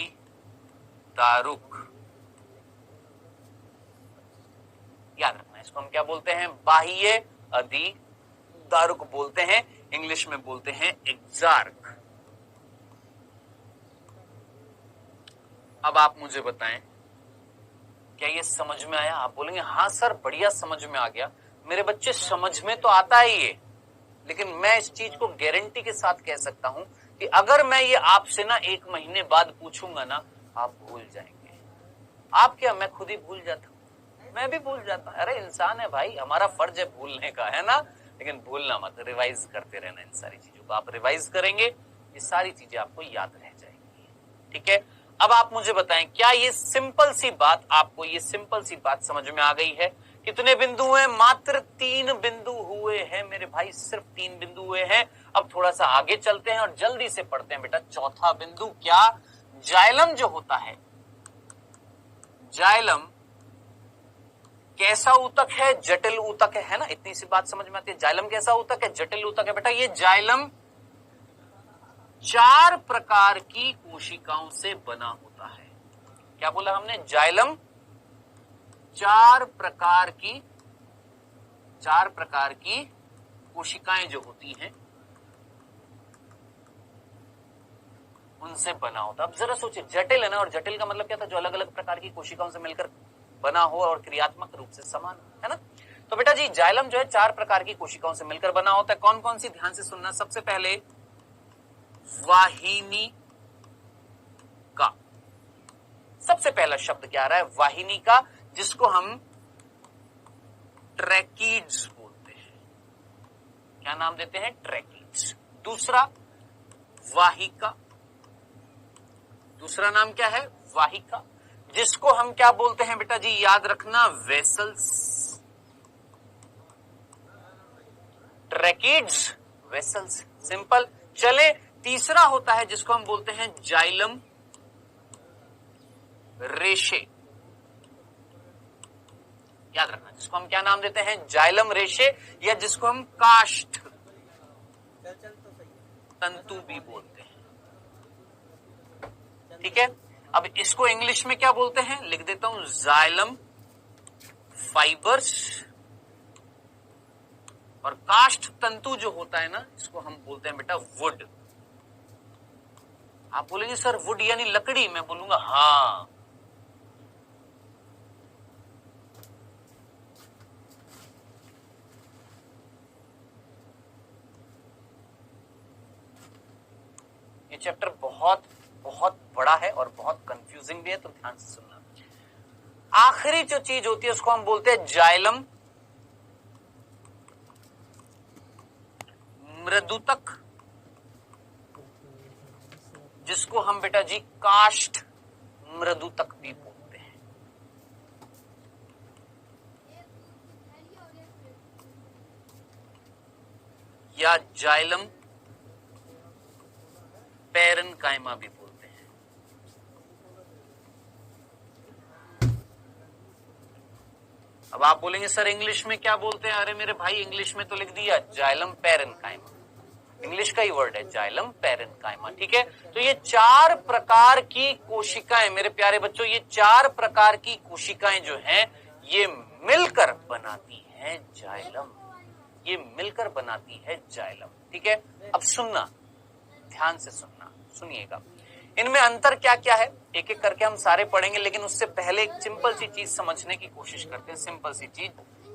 दारुक। याद रखना, इसको हम क्या बोलते हैं, बाह्य आदि दारुक बोलते हैं, इंग्लिश में बोलते हैं एक्सार्क। अब आप मुझे बताएं, क्या ये समझ में आया? आप बोलेंगे हाँ सर बढ़िया समझ में आ गया। मेरे बच्चे समझ में तो आता है ये, लेकिन मैं इस चीज को गारंटी के साथ कह सकता हूं कि अगर मैं ये आपसे ना 1 महीने बाद पूछूंगा ना, आप भूल जाएंगे। आप क्या, मैं खुद ही भूल जाता हूं, मैं भी भूल जाता हूं। अरे इंसान है भाई, हमारा फर्ज है भूलने का, है ना। लेकिन भूलना मत, रिवाइज करते रहना इन सारी चीजों को। आप रिवाइज करेंगे, ये सारी चीजें आपको याद रह जाएंगी। ठीक है, अब आप मुझे बताएं, क्या ये सिंपल सी बात, आपको ये सिंपल सी बात समझ में आ गई है? कितने बिंदु हैं? मात्र 3 बिंदु हुए हैं मेरे भाई, सिर्फ 3 बिंदु हुए हैं। अब थोड़ा सा आगे चलते हैं और जल्दी से पढ़ते हैं बेटा चौथा बिंदु। क्या? जाइलम जो होता है, जाइलम कैसा ऊतक है? जटिल ऊतक है ना। इतनी सी बात समझ में आती है। जाइलम कैसा ऊतक है? जटिल ऊतक है बेटा। ये जाइलम 4 प्रकार की कोशिकाओं से बना होता है। क्या बोला हमने? जाइलम 4 प्रकार की कोशिकाएं जो होती हैं उनसे बना होता। अब जरा सोचिए, जटिल है ना, और जटिल का मतलब क्या था? जो अलग अलग प्रकार की कोशिकाओं से मिलकर बना हो और क्रियात्मक रूप से समान हो, है ना। तो बेटा जी जाइलम जो है 4 प्रकार की कोशिकाओं से मिलकर बना होता है। कौन कौन सी? ध्यान से सुनना। सबसे पहले वाहिनी का, सबसे पहला शब्द क्या आ रहा है? वाहिनी का, जिसको हम ट्रैकीड्स बोलते हैं। क्या नाम देते हैं? ट्रैकीड्स। दूसरा वाहिका, दूसरा नाम क्या है? वाहिका, जिसको हम क्या बोलते हैं बेटा जी? याद रखना, वेसल्स। Tracheids, vessels, simple. चले, तीसरा होता है जिसको हम बोलते हैं जाइलम रेशे। याद रखना, जिसको हम क्या नाम देते हैं? जाइलम रेशे, या जिसको हम काष्ठ तंतु भी बोलते हैं। ठीक है, अब इसको इंग्लिश में क्या बोलते हैं? लिख देता हूं, जाइलम फाइबर्स। और काष्ठ तंतु जो होता है ना, इसको हम बोलते हैं बेटा वुड। आप बोलेंगे सर वुड यानी लकड़ी? मैं बोलूंगा हाँ। ये चैप्टर बहुत बहुत बड़ा है और बहुत कंफ्यूजिंग भी है, तो ध्यान से सुनना। आखिरी जो चीज होती है उसको हम बोलते हैं जाइलम मृदुतक, जिसको हम बेटा जी काष्ठ मृदुतक भी बोलते हैं। या जाइलम पैरेन्काइमा भी बोलते हैं। अब आप बोलेंगे सर इंग्लिश में क्या बोलते हैं? अरे मेरे भाई इंग्लिश में तो लिख दिया जाइलम पैरेन्काइमा, इंग्लिश का ही वर्ड है जाइलम पैरेन्काइमा। ठीक है, तो ये 4 प्रकार की कोशिकाएं मेरे प्यारे बच्चों, ये 4 प्रकार की कोशिकाएं जो हैं ये मिलकर बनाती हैं जाइलम, ये मिलकर बनाती है जाइलम। ठीक है, अब सुनना, ध्यान से सुनना, सुनिएगा। इनमें अंतर क्या क्या है एक एक करके हम सारे पढ़ेंगे, लेकिन उससे पहले एक सिंपल सी चीज समझने की कोशिश करते हैं। सिंपल सी चीज,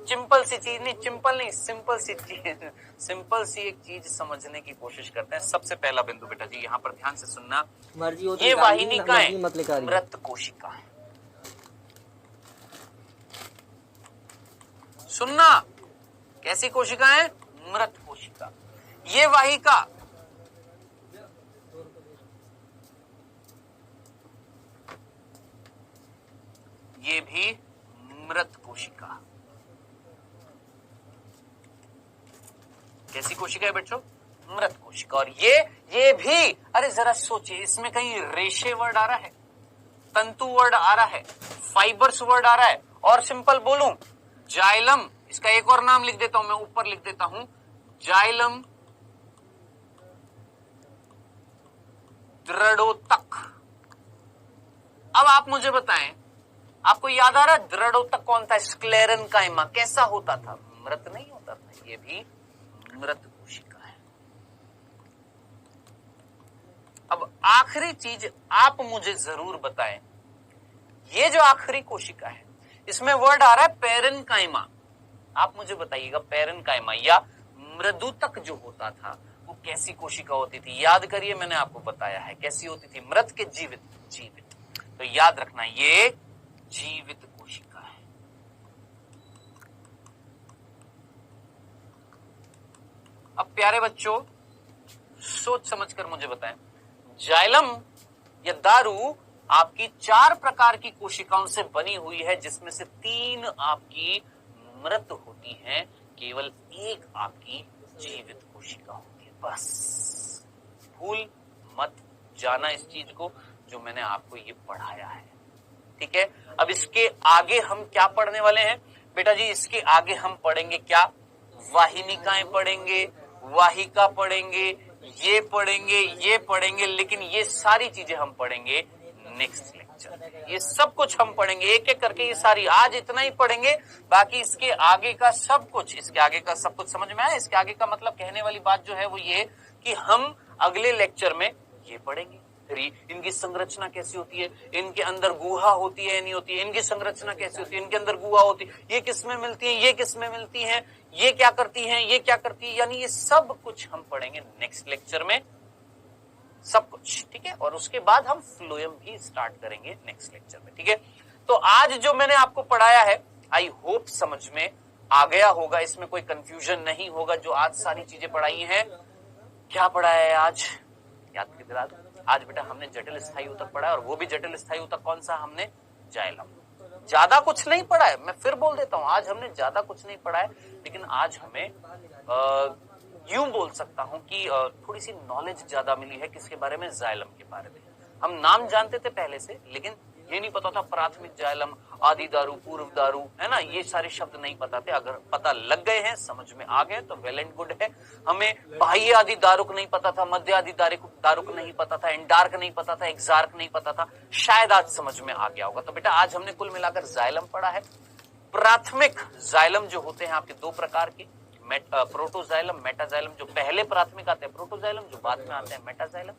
सिंपल सी चीज नहीं, सिंपल नहीं, सिंपल सी चीज, सिंपल सी एक चीज समझने की कोशिश करते हैं। सबसे पहला बिंदु बेटा जी यहाँ पर ध्यान से सुनना, ये वाहिनिकाएं मृत कोशिका है। सुनना, कैसी कोशिकाएं? मृत कोशिका। ये वाहिका ये भी मृत कोशिका। कैसी कोशिका है बच्चों? मृत कोशिका। और ये भी, अरे जरा सोचिए, इसमें कहीं रेशे वर्ड आ रहा है, तंतु वर्ड आ रहा है, फाइबर्स वर्ड आ रहा है, और सिंपल बोलूं जाइलम, इसका एक और नाम लिख देता हूं मैं, ऊपर लिख देता हूं जाइलम दृढ़ोतक। अब आप मुझे बताएं, आपको याद आ रहा है दृढ़ोतक कौन था? स्क्लेरेन्काइमा। कैसा होता था? मृत नहीं होता था, ये भी मृत कोशिका है। अब आखिरी चीज आप मुझे जरूर बताएं, ये जो आखिरी कोशिका है इसमें वर्ड आ रहा है पेरेन्काइमा। आप मुझे बताइएगा पेरेन्काइमा या मृदुतक जो होता था वो कैसी कोशिका होती थी? याद करिए, मैंने आपको बताया है कैसी होती थी, मृत के जीवित। जीवित, तो याद रखना ये जीवित कोशिका है। अब प्यारे बच्चों सोच समझकर मुझे बताएं, जाइलम या दारू आपकी 4 प्रकार की कोशिकाओं से बनी हुई है, जिसमें से 3 आपकी मृत होती हैं, केवल 1 आपकी जीवित कोशिका होती है। बस भूल मत जाना इस चीज को जो मैंने आपको ये पढ़ाया है, ठीक है। अब इसके आगे हम क्या पढ़ने वाले हैं बेटा जी? इसके आगे हम पढ़ेंगे क्या? वाहिनिकाएं पढ़ेंगे, वाहिका पढ़ेंगे, ये पढ़ेंगे, ये पढ़ेंगे, लेकिन ये सारी चीजें हम पढ़ेंगे नेक्स्ट लेक्चर। ये सब कुछ हम पढ़ेंगे एक एक करके, ये सारी आज इतना ही पढ़ेंगे, बाकी इसके आगे का सब कुछ, इसके आगे का सब कुछ समझ में आया? इसके आगे का मतलब कहने वाली बात जो है वो ये कि हम अगले लेक्चर में ये पढ़ेंगे इनकी संरचना कैसी होती है, इनके अंदर गुहा होती है नहीं होती है, इनकी संरचना कैसी होती है, इनके अंदर गुहा होती है, ये किसमें मिलती है, ये किसमें मिलती है, ये क्या करती हैं, ये क्या करती है, यानी ये सब कुछ हम पढ़ेंगे नेक्स्ट लेक्चर में, सब कुछ, ठीक है। और उसके बाद हम फ्लोएम भी स्टार्ट करेंगे नेक्स्ट लेक्चर में, ठीक है। तो आज जो मैंने आपको पढ़ाया है आई होप समझ में आ गया होगा, इसमें कोई कंफ्यूजन नहीं होगा। जो आज सारी चीजें पढ़ाई हैं, क्या पढ़ाया है आज? याद कीजिए, आज बेटा हमने जटिल स्थायी ऊतक पढ़ा है, और वो भी जटिल स्थायी ऊतक कौन सा? हमने जाइलम। ज्यादा कुछ नहीं पढ़ा है, मैं फिर बोल देता हूं, आज हमने ज्यादा कुछ नहीं पढ़ा है, लेकिन आज हमें यूं बोल सकता हूं कि थोड़ी सी नॉलेज ज्यादा मिली है। किसके बारे में? जाइलम के बारे में। हम नाम जानते थे पहले से, लेकिन ये नहीं पता था प्राथमिक जाइलम, आदि दारू, पूर्व दारू, है ना, ये सारे शब्द नहीं पता थे। अगर पता लग गए हैं, समझ में आ गए तो वेल एंड गुड है। हमें बाह्य आदि दारुक नहीं पता था, मध्य आदि दारुक नहीं पता था, एंडार्क नहीं पता था, एक्सार्क नहीं पता था, शायद आज समझ में आ गया होगा। तो बेटा आज हमने कुल मिलाकर जाइलम पढ़ा है। प्राथमिक जाइलम जो होते हैं आपके 2 प्रकार के, प्रोटोजाइलम, मेटाजाइलम। जो पहले प्राथमिक आते हैं प्रोटोजाइलम, जो बाद में आते हैं मेटाजाइलम।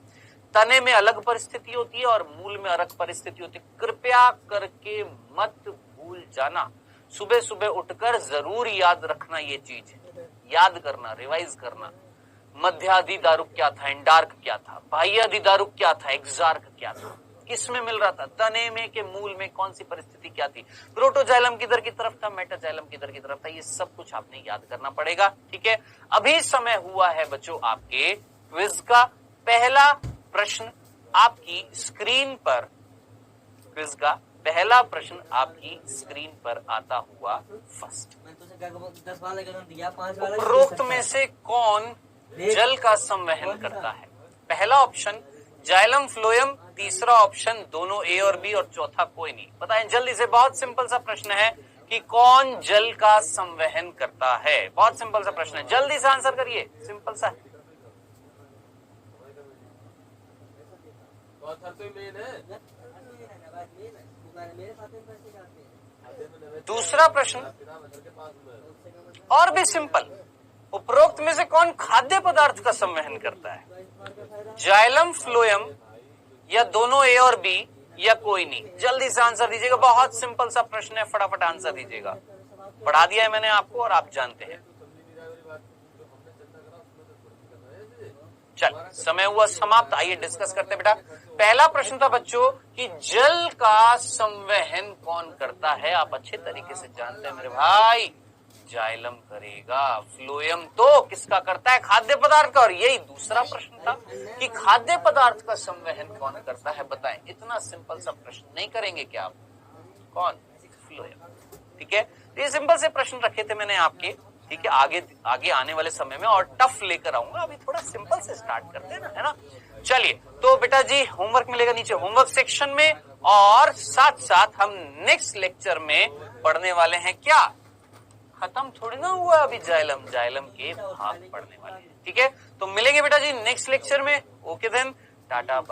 तने में अलग परिस्थिति होती है और मूल में अलग परिस्थिति होती है। कृपया करके मत भूल जाना, सुबह सुबह उठकर जरूर याद रखना, ये चीज याद करना, रिवाइज करना। मध्यादि दारुक क्या था, एंडार्क क्या था, बाह्यादि दारुक क्या था, एक्सार्क क्या था, किसमें मिल रहा था, तने में के मूल में कौन सी परिस्थिति क्या थी, प्रोटोजाइलम किधर की तरफ था, मेटाजाइलम किधर की तरफ था, ये सब कुछ आपने याद करना पड़ेगा, ठीक है। अभी समय हुआ है बच्चों आपके क्विज का। पहला प्रश्न आपकी स्क्रीन पर, क्विज का पहला प्रश्न आपकी स्क्रीन पर आता हुआ फर्स्ट। उपरोक्त में से कौन जल का संवहन करता है? पहला ऑप्शन जाइलम, फ्लोएम, तीसरा ऑप्शन दोनों ए और बी, और चौथा कोई नहीं। बताएं जल्दी से, बहुत सिंपल सा प्रश्न है कि कौन जल का संवहन करता है। बहुत सिंपल सा प्रश्न है, जल्दी से आंसर करिए, सिंपल सा है। दूसरा प्रश्न और भी सिंपल, उपरोक्त में से कौन खाद्य पदार्थ का संवहन करता है? जाइलम, फ्लोएम, या दोनों ए और बी, या कोई नहीं? जल्दी से आंसर दीजिएगा, बहुत सिंपल सा प्रश्न है, फटाफट आंसर दीजिएगा। पढ़ा दिया है मैंने आपको और आप जानते हैं। चल समय हुआ समाप्त, आइए डिस्कस करते हैं बेटा। पहला प्रश्न था बच्चों कि जल का संवहन कौन करता है? आप अच्छे तरीके से जानते हैं मेरे भाई, जाइलम करेगा, फ्लोएम तो किसका करता है? खाद्य पदार्थ का। और यही दूसरा प्रश्न था कि खाद्य पदार्थ का संवहन कौन करता है, बताएं। इतना सिंपल सा प्रश्न नहीं करेंगे क्या आप? कौन? फ्लोएम, ठीक है। ये सिंपल से प्रश्न रखे थे मैंने आपके ठीक है, आगे आगे आने वाले समय में और टफ लेकर आऊंगा, अभी थोड़ा सिंपल से स्टार्ट करते हैं ना, है ना। चलिए, तो बेटा जी होमवर्क मिलेगा नीचे होमवर्क सेक्शन में, और साथ साथ हम नेक्स्ट लेक्चर में पढ़ने वाले हैं क्या, खत्म थोड़ी ना हुआ अभी, जाइलम के भाग पढ़ने वाले हैं, ठीक है। तो मिलेंगे बेटा जी नेक्स्ट लेक्चर में। Okay then, Tata.